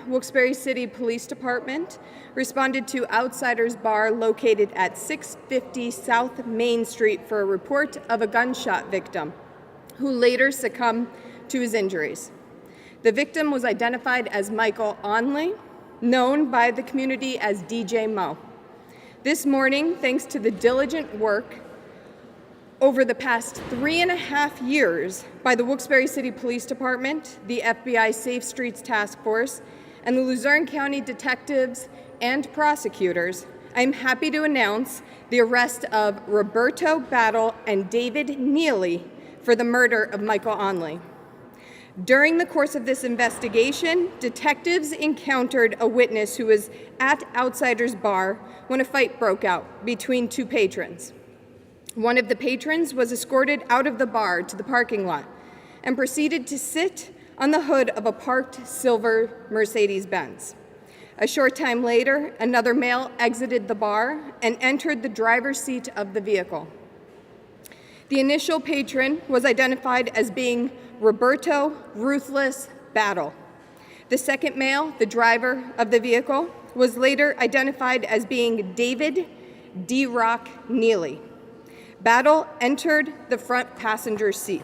Wilkes-Barre City Police Department responded to Outsiders Bar located at 650 South Main Street for a report of a gunshot victim who later succumbed to his injuries. The victim was identified as Michael Onley, known by the community as DJ Mo. This morning, thanks to the diligent work over the past 3.5 years by the Wilkes-Barre City Police Department, the FBI Safe Streets Task Force, and the Luzerne County detectives and prosecutors, I'm happy to announce the arrest of Roberto Battle and David Neely for the murder of Michael Onley. During the course of this investigation, detectives encountered a witness who was at Outsiders Bar when a fight broke out between two patrons. One of the patrons was escorted out of the bar to the parking lot and proceeded to sit on the hood of a parked silver Mercedes-Benz. A short time later, another male exited the bar and entered the driver's seat of the vehicle. The initial patron was identified as being Roberto Ruthless Battle. The second male, the driver of the vehicle, was later identified as being David D-Rock Neely. Battle entered the front passenger seat.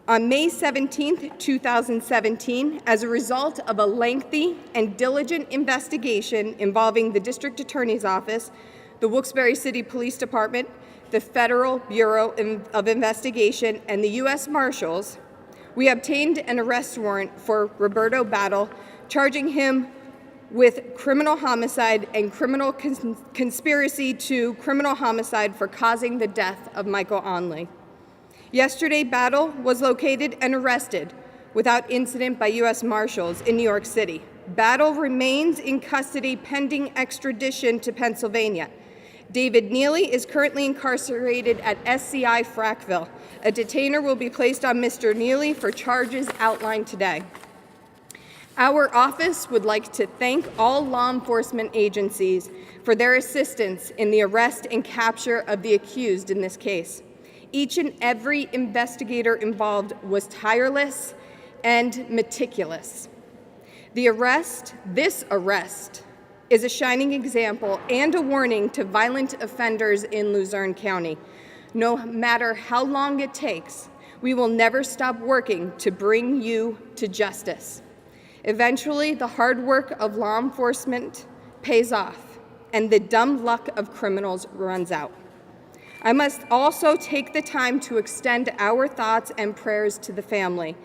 On May 17, 2017, as a result of a lengthy and diligent investigation involving the District Attorney's Office, the Wilkes-Barre City Police Department, the Federal Bureau of Investigation, and the U.S. Marshals, we obtained an arrest warrant for Roberto Battle, charging him with criminal homicide and criminal conspiracy to criminal homicide for causing the death of Michael Onley. Yesterday, Battle was located and arrested without incident by U.S. Marshals in New York City. Battle remains in custody pending extradition to Pennsylvania. David Neely is currently incarcerated at SCI Frackville. A detainer will be placed on Mr. Neely for charges outlined today. Our office would like to thank all law enforcement agencies for their assistance in the arrest and capture of the accused in this case. Each and every investigator involved was tireless and meticulous. This arrest, is a shining example and a warning to violent offenders in Luzerne County. No matter how long it takes, we will never stop working to bring you to justice. Eventually, the hard work of law enforcement pays off, and the dumb luck of criminals runs out. I must also take the time to extend our thoughts and prayers to the family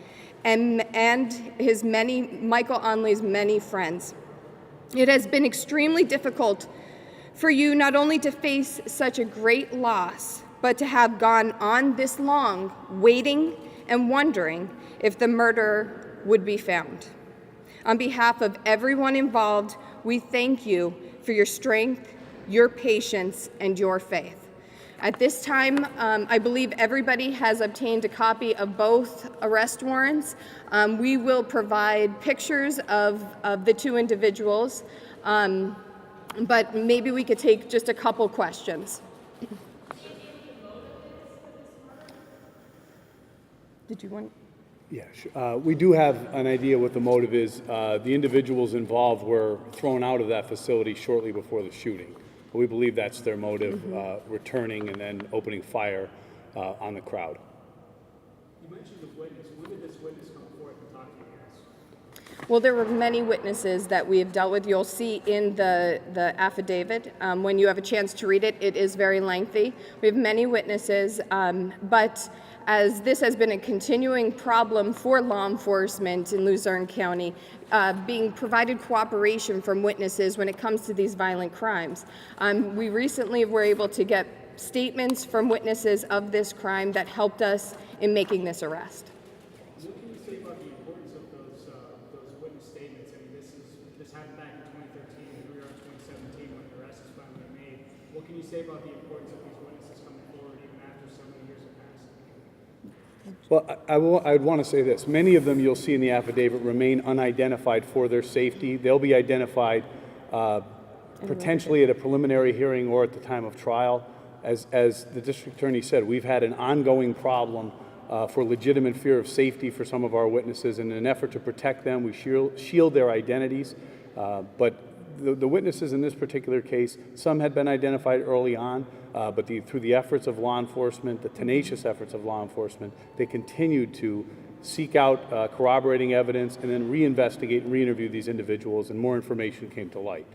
and Michael Onley's many friends. It has been extremely difficult for you not only to face such a great loss, but to have gone on this long, waiting and wondering if the murderer would be found. On behalf of everyone involved, we thank you for your strength, your patience, and your faith. At this time, I believe everybody has obtained a copy of both arrest warrants. We will provide pictures of the two individuals, but maybe we could take just a couple questions. Did you want? Yeah, we do have an idea what the motive is. The individuals involved were thrown out of that facility shortly before the shooting. We believe that's their motive, returning and then opening fire on the crowd. You mentioned the witness. When did this witness come forward and talk to you guys? Well, there were many witnesses that we have dealt with. You'll see in the affidavit, when you have a chance to read it, it is very lengthy. We have many witnesses, but as this has been a continuing problem for law enforcement in Luzerne County, being provided cooperation from witnesses when it comes to these violent crimes. We recently were able to get statements from witnesses of this crime that helped us in making this arrest. What can you say about the importance of those witness statements? I mean, this happened back in 2013, and we are in 2017 when the arrest was finally made. What can you say about the importance of these witnesses coming forward even after so many years have passed? Well, I would want to say this. Many of them you'll see in the affidavit remain unidentified for their safety. They'll be identified potentially at a preliminary hearing or at the time of trial. As the district attorney said, we've had an ongoing problem for legitimate fear of safety for some of our witnesses. In an effort to protect them, we shield their identities. But the witnesses in this particular case, some had been identified early on, but through the efforts of law enforcement, the tenacious efforts of law enforcement, they continued to seek out corroborating evidence and then reinvestigate and re-interview these individuals, and more information came to light.